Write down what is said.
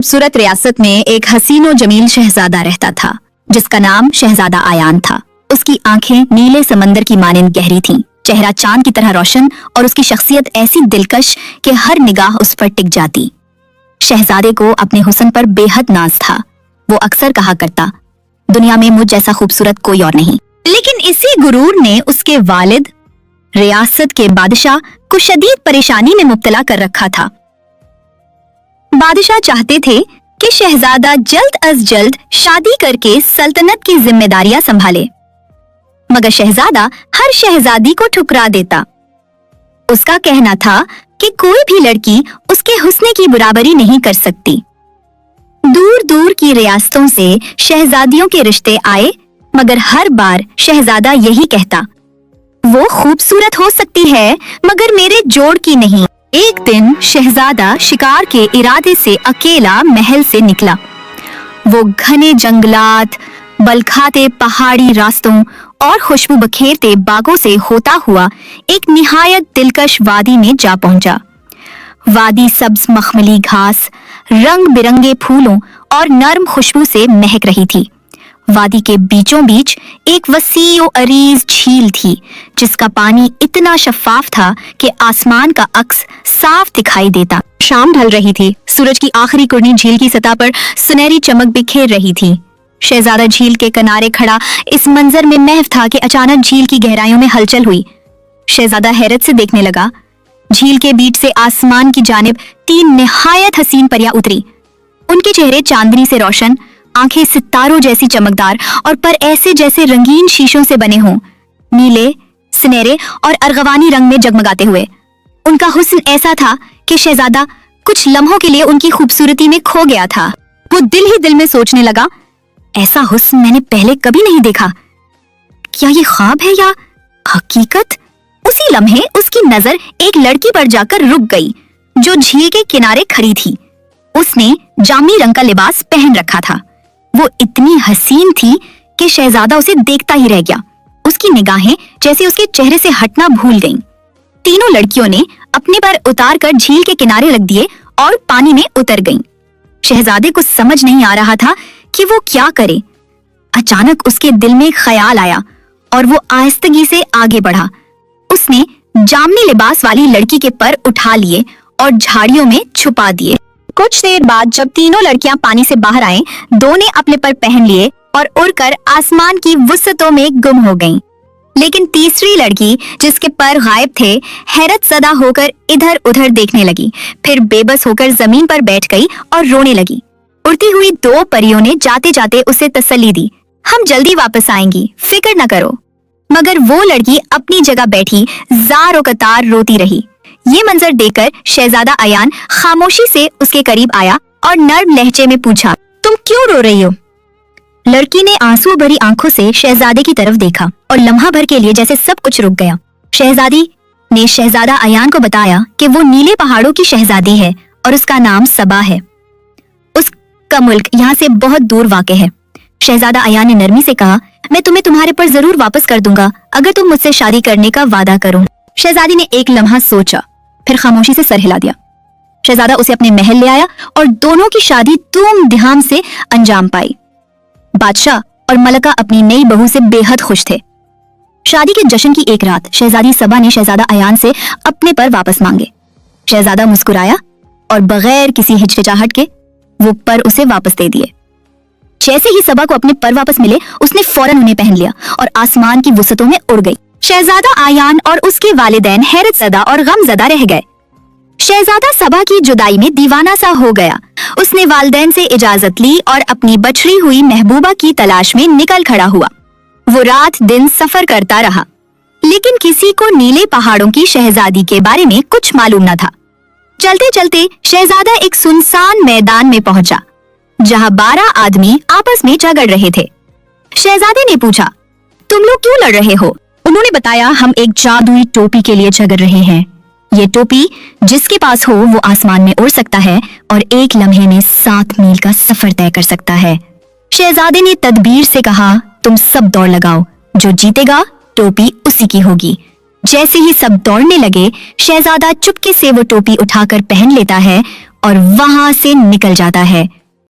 खूबसूरत रियासत में एक हसीनो जमील शहजादा रहता था जिसका नाम शहजादा आयान था। उसकी आंखें नीले समंदर की मानिंद गहरी थीं, चेहरा चांद की तरह रोशन और उसकी शख्सियत ऐसी दिलकश कि हर निगाह उस पर टिक जाती। शहजादे को अपने हुस्न पर बेहद नाज था। वो अक्सर कहा करता, दुनिया में मुझ जैसा खूबसूरत कोई और नहीं। लेकिन इसी गुरूर ने उसके वालिद रियासत के बादशाह को शदीद परेशानी में मुब्तला कर रखा था। बादशाह चाहते थे कि शहजादा जल्द अज जल्द शादी करके सल्तनत की जिम्मेदारियां संभाले, मगर शहजादा हर शहजादी को ठुकरा देता। उसका कहना था कि कोई भी लड़की उसके हुस्न की बराबरी नहीं कर सकती। दूर दूर की रियासतों से शहजादियों के रिश्ते आए, मगर हर बार शहजादा यही कहता, वो खूबसूरत हो सकती है मगर मेरे जोड़ की नहीं। एक दिन शहजादा शिकार के इरादे से अकेला महल से निकला। वो घने जंगलात, बलखाते पहाड़ी रास्तों और खुशबू बखेरते बागों से होता हुआ एक निहायत दिलकश वादी में जा पहुंचा। वादी सब्ज मखमली घास, रंग बिरंगे फूलों और नर्म खुशबू से महक रही थी। वादी के बीचों बीच एक वसी और अरीज झील थी जिसका पानी इतना शफाफ था कि आसमान का अक्स साफ दिखाई देता। शाम ढल रही थी। सूरज की आखिरी किरणें झील की सतह पर सुनहरी चमक बिखेर रही थी। शहजादा झील के किनारे खड़ा इस मंजर में महव था कि अचानक झील की गहराइयों में हलचल हुई। शहजादा हैरत से देखने लगा। झील के बीच से आसमान की जानिब 3 निहायत हसीन परियां उतरी। उनके चेहरे चांदनी से रोशन, आंखें सितारों जैसी चमकदार और पर ऐसे जैसे रंगीन शीशों से बने हों, नीले, सुनहरे और अर्गवानी रंग में जगमगाते हुए। उनका हुस्न ऐसा था कि शहजादा कुछ लम्हों के लिए उनकी खूबसूरती में खो गया था। वो दिल ही दिल में सोचने लगा, ऐसा हुस्न मैंने पहले कभी नहीं देखा। क्या ये ख्वाब है या हकीकत? उसी लम्हे उसकी नजर एक लड़की पर जाकर रुक गई जो झील के किनारे खड़ी थी। उसने जामुनी रंग का लिबास पहन रखा था। वो इतनी हसीन थी कि शहजादा उसे देखता ही रह गया। उसकी निगाहें जैसे उसके चेहरे से हटना भूल गईं। तीनों लड़कियों ने अपने पर उतार कर झील के किनारे रख दिए और पानी में उतर गईं। शहजादे को समझ नहीं आ रहा था कि वो क्या करे। अचानक उसके दिल में ख्याल आया और वो आहिस्तगी से आगे बढ़ा। उसने जामुनी लिबास वाली लड़की के पर उठा लिए और झाड़ियों में छुपा दिए। कुछ देर बाद जब तीनों लड़कियां पानी से बाहर आईं, 2 ने अपने पर पहन लिए और उड़कर आसमान की वुसअतों में गुम हो गईं। लेकिन तीसरी लड़की जिसके पर गायब थे, हैरत ज़दा होकर इधर उधर देखने लगी, फिर बेबस होकर जमीन पर बैठ गई और रोने लगी। उड़ती हुई 2 परियों ने जाते जाते उसे तसल्ली दी, हम जल्दी वापस आएंगी, फिक्र न करो। मगर वो लड़की अपनी जगह बैठी जार कतार रोती रही। ये मंजर देखकर शहजादा आयान खामोशी से उसके करीब आया और नर्म लहजे में पूछा, तुम क्यों रो रही हो? लड़की ने आंसू भरी आंखों से शहजादे की तरफ देखा और लम्हा भर के लिए जैसे सब कुछ रुक गया। शहजादी ने शहजादा आयान को बताया कि वो नीले पहाड़ों की शहजादी है और उसका नाम सबा है। उसका मुल्क यहाँ से बहुत दूर वाक़ है। शहजादा आयान ने नरमी से कहा, मैं तुम्हें तुम्हारे पर जरूर वापस कर दूंगा अगर तुम मुझसे शादी करने का वादा करो। शहजादी ने एक लम्हा सोचा, फिर खामोशी से सर हिला दिया। शहजादा उसे अपने महल ले आया और दोनों की शादी धूमधाम से अंजाम पाई। बादशाह और मलका अपनी नई बहू से बेहद खुश थे। शादी के जश्न की एक रात शहजादी सबा ने शहजादा आयान से अपने पर वापस मांगे। शहजादा मुस्कुराया और बगैर किसी हिचकिचाहट के वो पर उसे वापस दे दिए। जैसे ही सबा को अपने पर वापस मिले, उसने फौरन उन्हें पहन लिया और आसमान की वुसअतों में उड़ गई। शहजादा आयान और उसके वालिदैन हैरत ज़दा और गमज़दा रह गए। शहजादा सबा की जुदाई में दीवाना सा हो गया। उसने वालिदैन से इजाजत ली और अपनी बछड़ी हुई महबूबा की तलाश में निकल खड़ा हुआ। वो रात दिन सफर करता रहा, लेकिन किसी को नीले पहाड़ों की शहजादी के बारे में कुछ मालूम न था। चलते चलते शहजादा एक सुनसान मैदान में पहुंचा जहां 12 आदमी आपस में झगड़ रहे थे। शहजादे ने पूछा, तुम लोग क्यों लड़ रहे हो? उन्होंने बताया, हम एक जादुई टोपी के लिए झगड़ रहे हैं। ये टोपी जिसके पास हो वो आसमान में उड़ सकता है और एक लम्हे में 7 मील का सफर तय कर सकता है। शहजादे ने तदबीर से कहा, तुम सब दौड़ लगाओ, जो जीतेगा टोपी उसी की होगी। जैसे ही सब दौड़ने लगे, शहजादा चुपके से वो टोपी उठाकर पहन लेता है اور وہاں سے نکل جاتا ہے